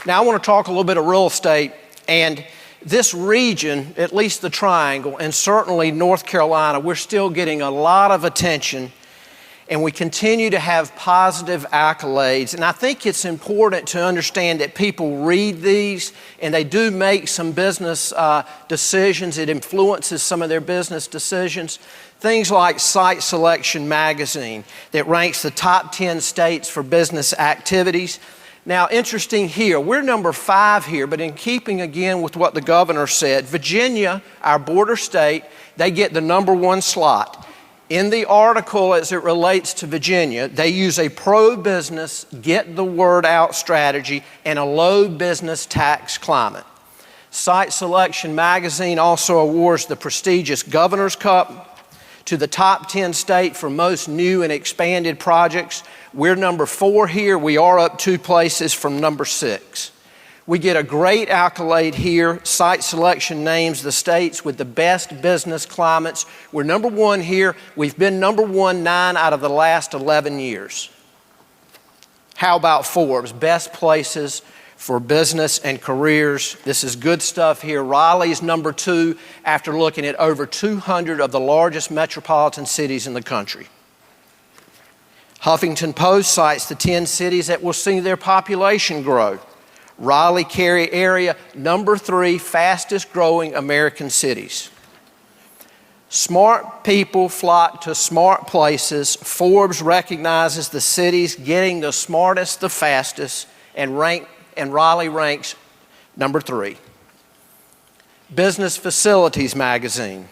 Now I want to talk a little bit of real estate, and this region, at least the Triangle, and certainly North Carolina, we're still getting a lot of attention, and we continue to have positive accolades. And I think it's important to understand that people read these and they do make some business decisions. It influences some of their business decisions. Things like Site Selection magazine that ranks the top 10 states for business activities. Now, interesting here, we're number 5 here, but in keeping again with what the governor said, Virginia, our border state, they get the number 1 slot. In the article as it relates to Virginia, they use a pro-business, get the word out strategy and a low business tax climate. Site Selection magazine also awards the prestigious Governor's Cup to the top 10 state for most new and expanded projects. We're number 4 here. We are up 2 places from number 6. We get a great accolade here. Site Selection names the states with the best business climates. We're number 1 here. We've been number 1 9 out of the last 11 years. How about Forbes? Best places for business and careers. This is good stuff here. Raleigh's number 2 after looking at over 200 of the largest metropolitan cities in the country. Huffington Post cites the 10 cities that will see their population grow. Raleigh-Cary area, number 3 fastest growing American cities. Smart people flock to smart places. Forbes recognizes the cities getting the smartest the fastest, and Raleigh ranks number 3. Business Facilities magazine.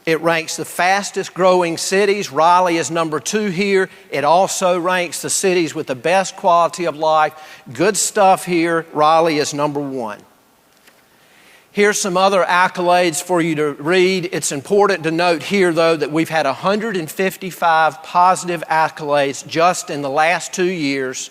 It ranks the fastest growing cities. Raleigh is number 2 here. It also ranks the cities with the best quality of life. Good stuff here. Raleigh is number 1. Here's some other accolades for you to read. It's important to note here, though, that we've had 155 positive accolades just in the last 2 years.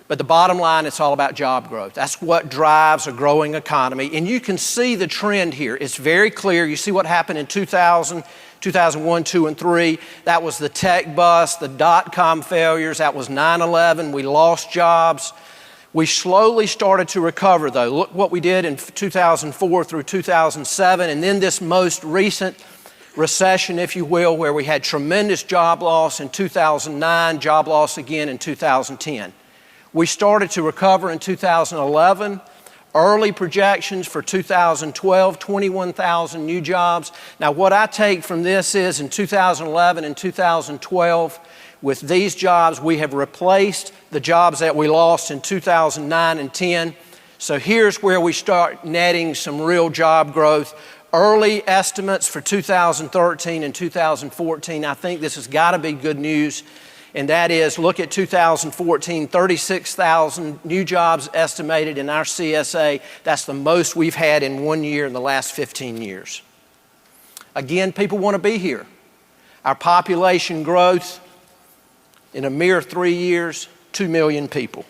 But the bottom line, it's all about job growth. That's what drives a growing economy. And you can see the trend here. It's very clear. You see what happened in 2000, 2001, 2, and 3. That was the tech bust, the dot-com failures. That was 9/11. We lost jobs. We slowly started to recover, though. Look what we did in 2004 through 2007, and then this most recent recession, if you will, where we had tremendous job loss in 2009, job loss again in 2010. We started to recover in 2011. Early projections for 2012, 21,000 new jobs. Now, what I take from this is in 2011 and 2012, with these jobs, we have replaced the jobs that we lost in 2009 and 10. So here's where we start netting some real job growth. Early estimates for 2013 and 2014, I think this has got to be good news. And that is, look at 2014, 36,000 new jobs estimated in our CSA. That's the most we've had in 1 year in the last 15 years. Again, people want to be here. Our population growth in a mere 3 years, 2 million people.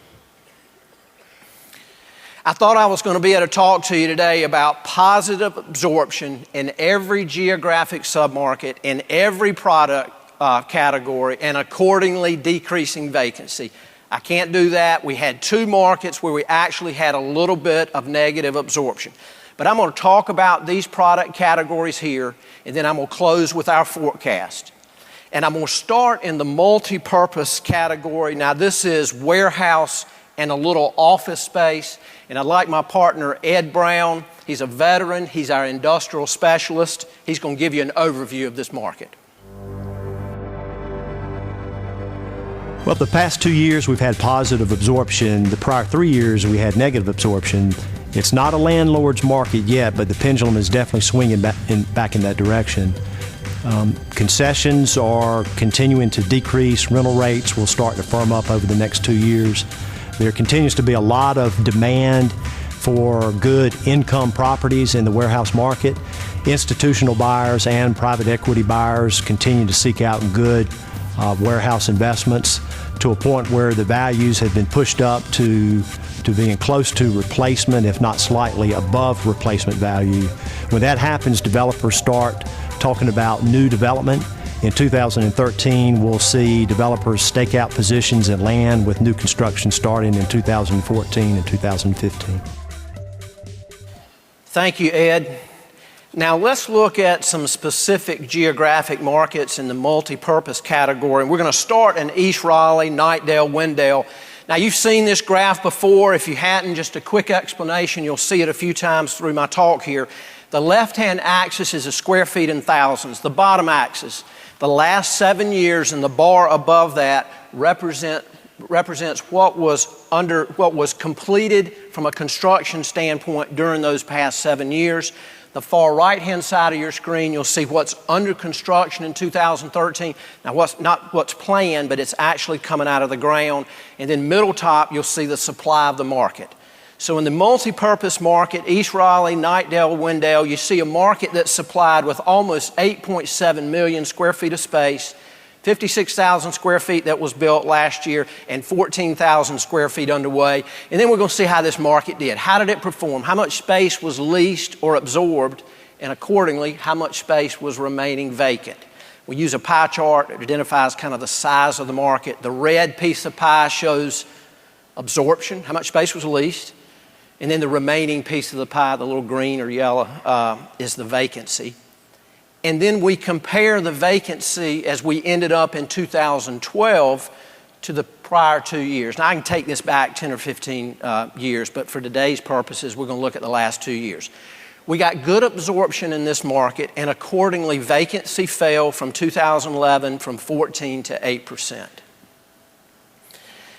I thought I was going to be able to talk to you today about positive absorption in every geographic submarket, in every product category, and accordingly decreasing vacancy. I can't do that. We had 2 markets where we actually had a little bit of negative absorption. But I'm going to talk about these product categories here, and then I'm going to close with our forecast. And I'm going to start in the multi-purpose category. Now, this is warehouse and a little office space. And I'd like my partner, Ed Brown. He's a veteran. He's our industrial specialist. He's going to give you an overview of this market. Well, the past 2 years we've had positive absorption. The prior 3 years we had negative absorption. It's not a landlord's market yet, but the pendulum is definitely swinging back in that direction. Concessions are continuing to decrease. Rental rates will start to firm up over the next 2 years. There continues to be a lot of demand for good income properties in the warehouse market. Institutional buyers and private equity buyers continue to seek out good warehouse investments to a point where the values have been pushed up to being close to replacement, if not slightly above replacement value. When that happens, developers start talking about new development, In 2013, we'll see developers stake out positions in land with new construction starting in 2014 and 2015. Thank you, Ed. Now let's look at some specific geographic markets in the multi-purpose category. We're going to start in East Raleigh, Knightdale, Wendell. Now you've seen this graph before. If you hadn't, just a quick explanation. You'll see it a few times through my talk here. The left-hand axis is a square feet in thousands. The bottom axis, the last 7 years, and the bar above that represents what was completed from a construction standpoint during those past 7 years. The far right-hand side of your screen, you'll see what's under construction in 2013. Now, not what's planned, but it's actually coming out of the ground. And then middle top, you'll see the supply of the market. So in the multi-purpose market, East Raleigh, Knightdale, Wendell, you see a market that's supplied with almost 8.7 million square feet of space, 56,000 square feet that was built last year, and 14,000 square feet underway. And then we're going to see how this market did. How did it perform? How much space was leased or absorbed? And accordingly, how much space was remaining vacant? We use a pie chart that identifies kind of the size of the market. The red piece of pie shows absorption, how much space was leased. And then the remaining piece of the pie, the little green or yellow, is the vacancy. And then we compare the vacancy as we ended up in 2012 to the prior 2 years. Now, I can take this back 10 or 15 years, but for today's purposes, we're going to look at the last 2 years. We got good absorption in this market, and accordingly, vacancy fell from 2011 from 14 to 8%.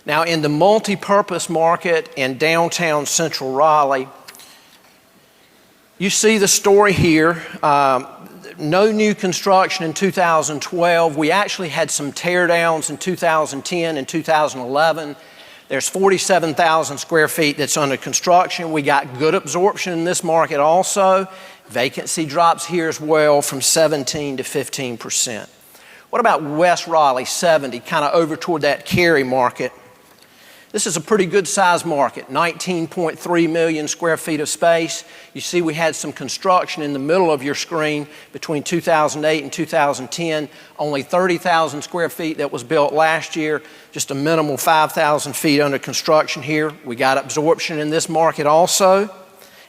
Now, in the multi-purpose market in downtown central Raleigh, you see the story here. No new construction in 2012. We actually had some teardowns in 2010 and 2011. There's 47,000 square feet that's under construction. We got good absorption in this market also. Vacancy drops here as well from 17 to 15%. What about West Raleigh, 70, kind of over toward that Cary market? This is a pretty good size market, 19.3 million square feet of space. You see we had some construction in the middle of your screen between 2008 and 2010, only 30,000 square feet that was built last year, just a minimal 5,000 feet under construction here. We got absorption in this market also,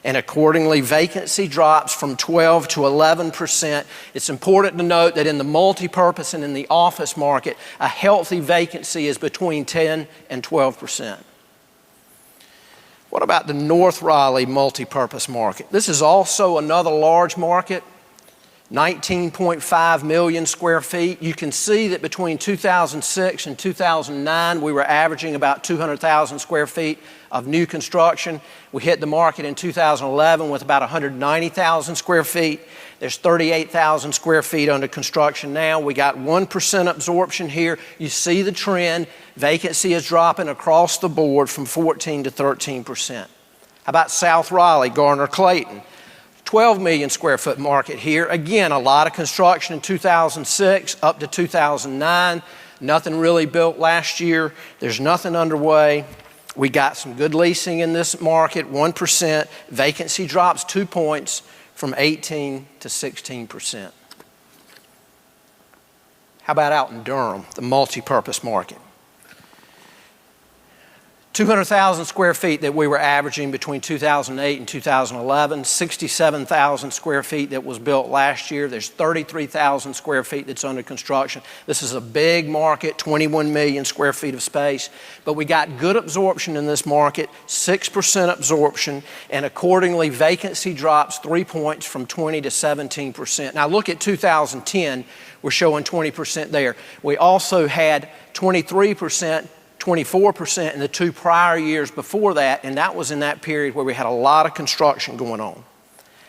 and accordingly vacancy drops from 12 to 11%. It's important to note that in the multi-purpose and in the office market, a healthy vacancy is between 10 and 12%. What about the North Raleigh multi-purpose market? This is also another large market, 19.5 million square feet. You can see that between 2006 and 2009, we were averaging about 200,000 square feet of new construction. We hit the market in 2011 with about 190,000 square feet. There's 38,000 square feet under construction now. We got 1% absorption here. You see the trend. Vacancy is dropping across the board from 14 to 13%. How about South Raleigh, Garner-Clayton? 12 million square foot market here. Again, a lot of construction in 2006 up to 2009. Nothing really built last year. There's nothing underway. We got some good leasing in this market, 1%. Vacancy drops 2 points from 18 to 16%. How about out in Durham, the multi-purpose market? 200,000 square feet that we were averaging between 2008 and 2011, 67,000 square feet that was built last year. There's 33,000 square feet that's under construction. This is a big market, 21 million square feet of space, but we got good absorption in this market, 6% absorption, and accordingly vacancy drops 3 points from 20 to 17%. Now look at 2010, we're showing 20% there. We also had 23%, 24% in the 2 prior years before that, and that was in that period where we had a lot of construction going on.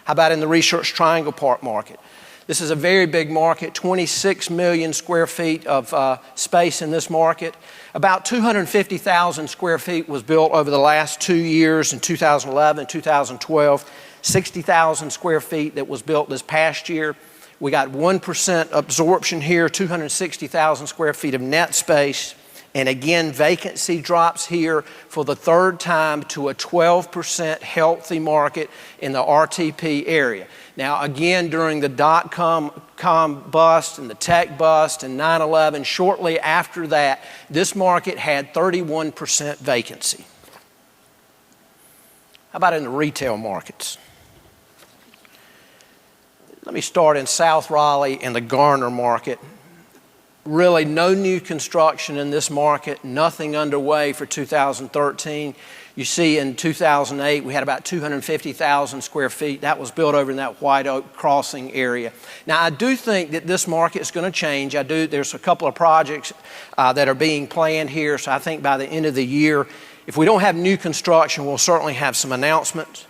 How about in the Research Triangle Park market? This is a very big market, 26 million square feet of space in this market. About 250,000 square feet was built over the last 2 years in 2011 and 2012, 60,000 square feet that was built this past year. We got 1% absorption here, 260,000 square feet of net space. And again, vacancy drops here for the third time to a 12% healthy market in the RTP area. Now, again, during the dot-com bust and the tech bust and 9/11, shortly after that, this market had 31% vacancy. How about in the retail markets? Let me start in South Raleigh in the Garner market. Really no new construction in this market, nothing underway for 2013. You see in 2008 we had about 250,000 square feet. That was built over in that White Oak Crossing area. Now I do think that this market is going to change. There's a couple of projects that are being planned here, so I think by the end of the year, if we don't have new construction, we'll certainly have some announcements.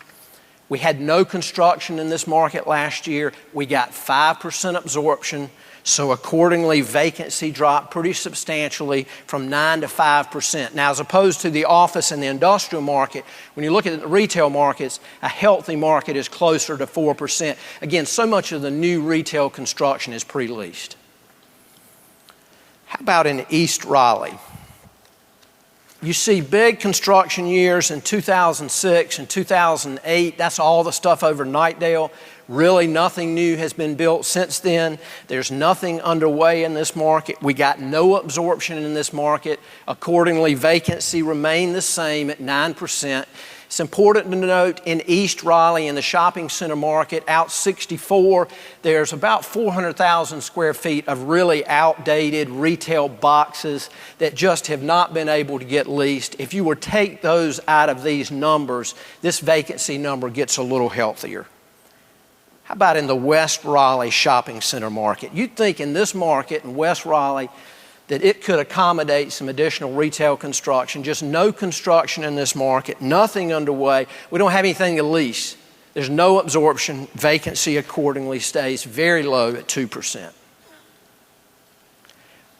We had no construction in this market last year. We got 5% absorption. So accordingly, vacancy dropped pretty substantially from 9 to 5%. Now, as opposed to the office and the industrial market, when you look at the retail markets, a healthy market is closer to 4%. Again, so much of the new retail construction is pre-leased. How about in East Raleigh? You see big construction years in 2006 and 2008. That's all the stuff over Nightdale. Really nothing new has been built since then. There's nothing underway in this market. We got no absorption in this market. Accordingly, vacancy remained the same at 9%. It's important to note in East Raleigh in the shopping center market, out 64, there's about 400,000 square feet of really outdated retail boxes that just have not been able to get leased. If you were to take those out of these numbers, this vacancy number gets a little healthier. How about in the West Raleigh shopping center market? You'd think in this market in West Raleigh that it could accommodate some additional retail construction. Just no construction in this market, nothing underway. We don't have anything to lease. There's no absorption. Vacancy accordingly stays very low at 2%.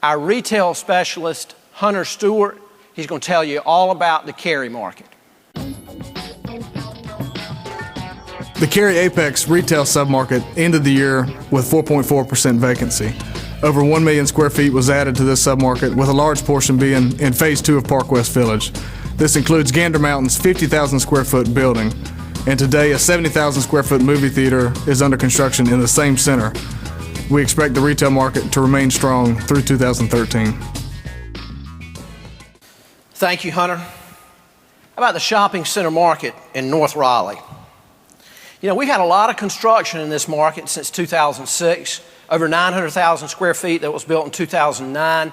Our retail specialist, Hunter Stewart, he's going to tell you all about the Cary market. The Cary Apex retail submarket ended the year with 4.4% vacancy. Over 1 million square feet was added to this submarket, with a large portion being in Phase 2 of Park West Village. This includes Gander Mountain's 50,000 square foot building, and today a 70,000 square foot movie theater is under construction in the same center. We expect the retail market to remain strong through 2013. Thank you, Hunter. How about the shopping center market in North Raleigh? You know, we've had a lot of construction in this market since 2006. Over 900,000 square feet that was built in 2009,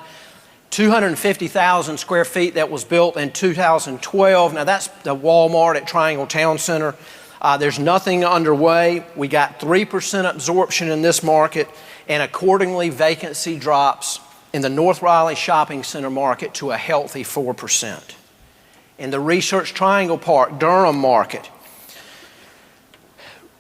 250,000 square feet that was built in 2012. Now that's the Walmart at Triangle Town Center. There's nothing underway. We got 3% absorption in this market, and accordingly vacancy drops in the North Raleigh shopping center market to a healthy 4%. In the Research Triangle Park, Durham market,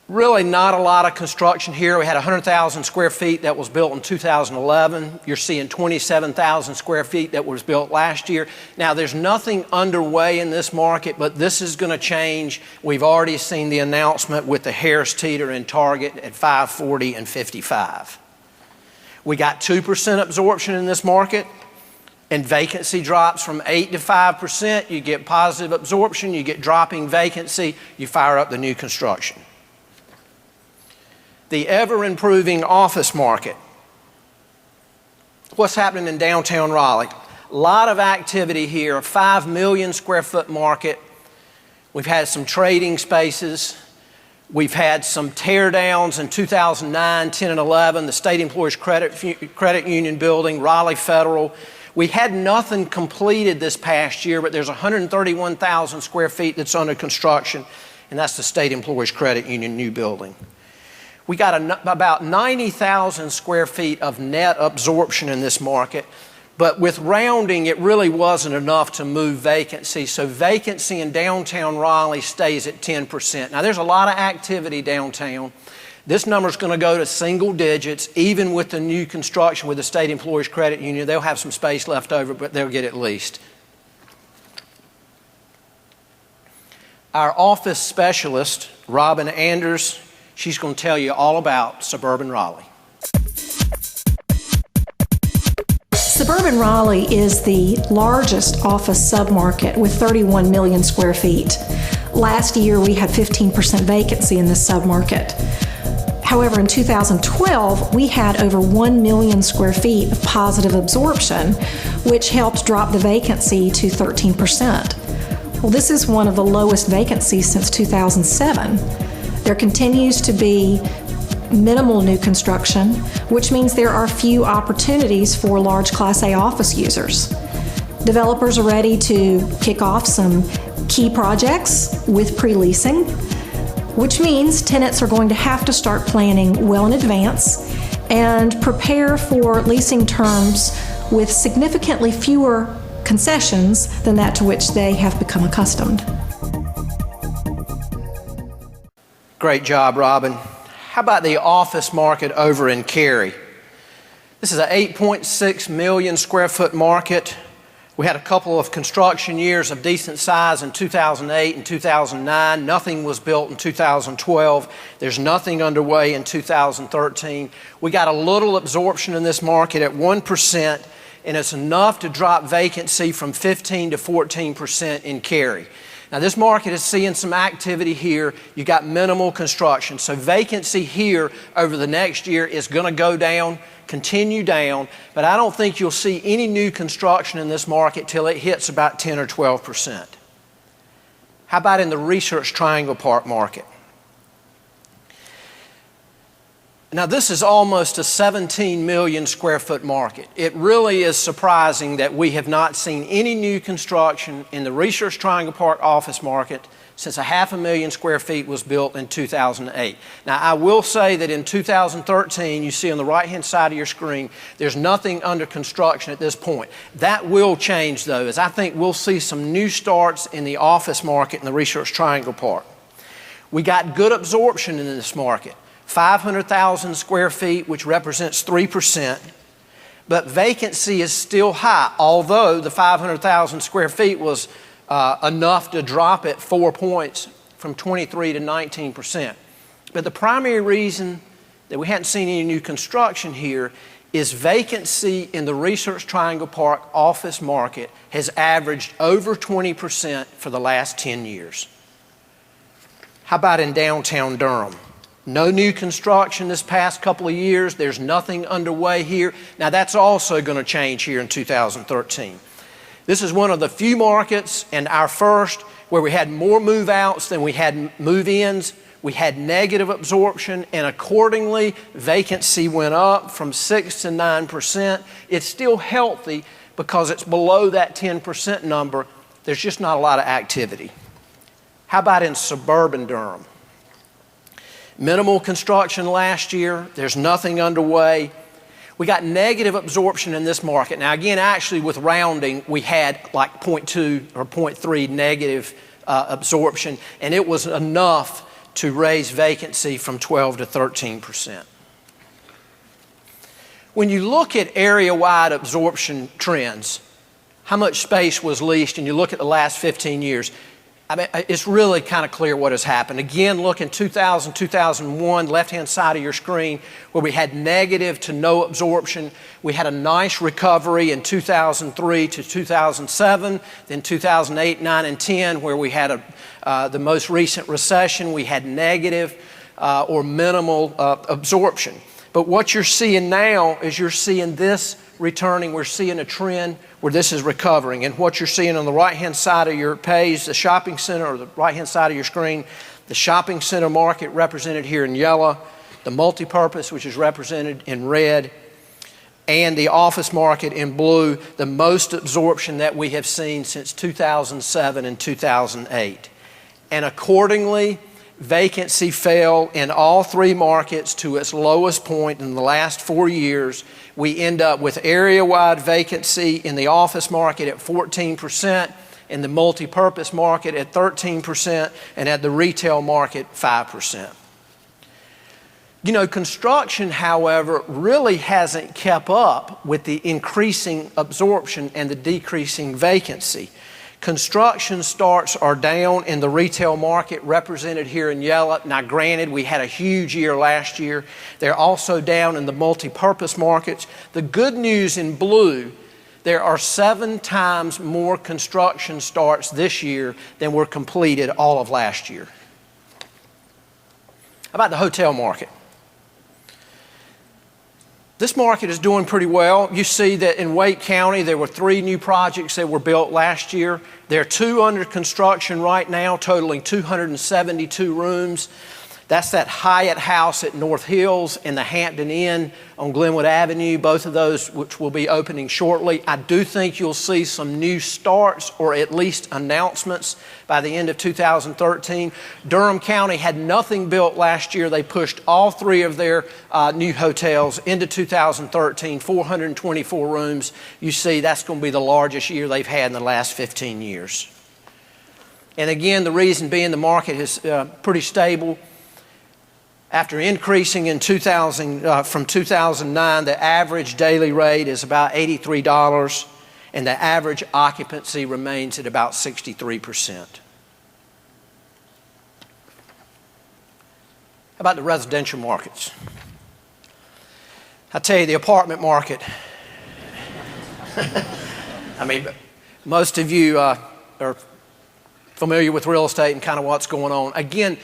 really not a lot of construction here. We had 100,000 square feet that was built in 2011. You're seeing 27,000 square feet that was built last year. Now there's nothing underway in this market, but this is going to change. We've already seen the announcement with the Harris Teeter and Target at 540 and 55. We got 2% absorption in this market, and vacancy drops from 8 to 5%. You get positive absorption, you get dropping vacancy, you fire up the new construction. The ever-improving office market. What's happening in downtown Raleigh? A lot of activity here, a 5 million square foot market. We've had some trading spaces. We've had some tear downs in 2009, 10, and 11, the State Employees Credit Union building, Raleigh Federal. We had nothing completed this past year, but there's 131,000 square feet that's under construction, and that's the State Employees Credit Union new building. We got about 90,000 square feet of net absorption in this market, but with rounding, it really wasn't enough to move vacancy. So vacancy in downtown Raleigh stays at 10%. Now there's a lot of activity downtown. This number is going to go to single digits, even with the new construction with the State Employees Credit Union. They'll have some space left over, but they'll get at least. Our office specialist, Robin Anders, she's going to tell you all about suburban Raleigh. Suburban Raleigh is the largest office submarket with 31 million square feet. Last year, we had 15% vacancy in this submarket. However, in 2012, we had over 1 million square feet of positive absorption, which helped drop the vacancy to 13%. Well, this is one of the lowest vacancies since 2007. There continues to be minimal new construction, which means there are few opportunities for large Class A office users. Developers are ready to kick off some key projects with pre-leasing, which means tenants are going to have to start planning well in advance and prepare for leasing terms with significantly fewer concessions than that to which they have become accustomed. Great job, Robin. How about the office market over in Cary? This is an 8.6 million square foot market. We had a couple of construction years of decent size in 2008 and 2009. Nothing was built in 2012. There's nothing underway in 2013. We got a little absorption in this market at 1%, and it's enough to drop vacancy from 15 to 14% in Cary. Now, this market is seeing some activity here. You got minimal construction. So vacancy here over the next year is going to go down, continue down, but I don't think you'll see any new construction in this market till it hits about 10 or 12%. How about in the Research Triangle Park market? Now, this is almost a 17 million square foot market. It really is surprising that we have not seen any new construction in the Research Triangle Park office market since 500,000 square feet was built in 2008. Now, I will say that in 2013, you see on the right-hand side of your screen, there's nothing under construction at this point. That will change, though, as I think we'll see some new starts in the office market in the Research Triangle Park. We got good absorption in this market. 500,000 square feet, which represents 3%, but vacancy is still high, although the 500,000 square feet was enough to drop it 4 points from 23 to 19%. But the primary reason that we hadn't seen any new construction here is vacancy in the Research Triangle Park office market has averaged over 20% for the last 10 years. How about in downtown Durham? No new construction this past couple of years. There's nothing underway here. Now, that's also going to change here in 2013. This is one of the few markets, and our first, where we had more move-outs than we had move-ins. We had negative absorption, and accordingly, vacancy went up from 6 to 9%. It's still healthy because it's below that 10% number. There's just not a lot of activity. How about in suburban Durham? Minimal construction last year. There's nothing underway. We got negative absorption in this market. Now, again, actually with rounding, we had like 0.2 or 0.3 negative absorption, and it was enough to raise vacancy from 12 to 13%. When you look at area-wide absorption trends, how much space was leased, and you look at the last 15 years, I mean, it's really kind of clear what has happened. Again, look in 2000, 2001, left-hand side of your screen, where we had negative to no absorption. We had a nice recovery in 2003 to 2007, then 2008, 9, and 10, where we had the most recent recession. We had negative or minimal absorption. But what you're seeing now is you're seeing this returning. We're seeing a trend where this is recovering. And what you're seeing on the right-hand side of your page, the shopping center, or the right-hand side of your screen, the shopping center market represented here in yellow, the multipurpose, which is represented in red, and the office market in blue, the most absorption that we have seen since 2007 and 2008. And accordingly, vacancy fell in all three markets to its lowest point in the last 4 years. We end up with area-wide vacancy in the office market at 14%, in the multipurpose market at 13%, and at the retail market 5%. You know, construction, however, really hasn't kept up with the increasing absorption and the decreasing vacancy. Construction starts are down in the retail market, represented here in yellow. Now, granted, we had a huge year last year. They're also down in the multipurpose markets. The good news in blue There are 7 times more construction starts this year than were completed all of last year. How about the hotel market? This market is doing pretty well. You see that in Wake County, there were 3 new projects that were built last year. There are 2 under construction right now, totaling 272 rooms. That's that Hyatt House at North Hills and the Hampton Inn on Glenwood Avenue, both of those which will be opening shortly. I do think you'll see some new starts or at least announcements by the end of 2013. Durham County had nothing built last year. They pushed all 3 of their new hotels into 2013, 424 rooms. You see, that's going to be the largest year they've had in the last 15 years. And again, the reason being the market is pretty stable. After increasing in from 2009, the average daily rate is about $83, and the average occupancy remains at about 63%. How about the residential markets? I tell you, the apartment market, I mean, most of you are familiar with real estate and kind of what's going on. Again,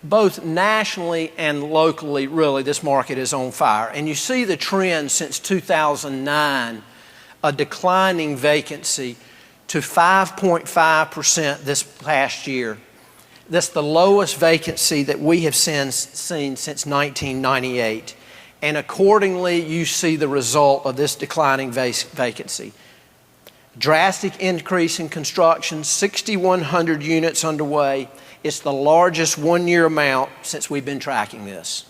both nationally and locally, really, this market is on fire. And you see the trend since 2009, a declining vacancy to 5.5% this past year. That's the lowest vacancy that we have seen since 1998. And accordingly, you see the result of this declining vacancy. Drastic increase in construction, 6,100 units underway. It's the largest one-year amount since we've been tracking this.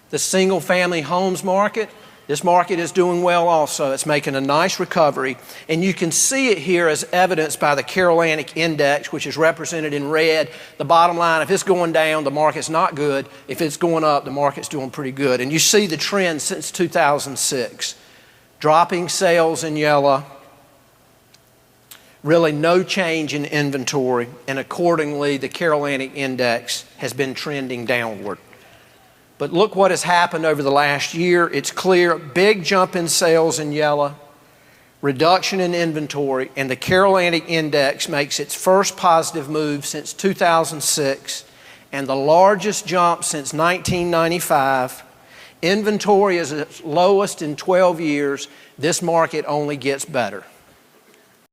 The single-family homes market, this market is doing well also. It's making a nice recovery. And you can see it here as evidenced by the Carolantic Index, which is represented in red. The bottom line, if it's going down, the market's not good. If it's going up, the market's doing pretty good. And you see the trend since 2006. Dropping sales in yellow. Really no change in inventory, and accordingly, the Carolantic Index has been trending downward. But look what has happened over the last year. It's clear, big jump in sales in yellow, reduction in inventory, and the Carolantic Index makes its first positive move since 2006 and the largest jump since 1995. Inventory is its lowest in 12 years. This market only gets better.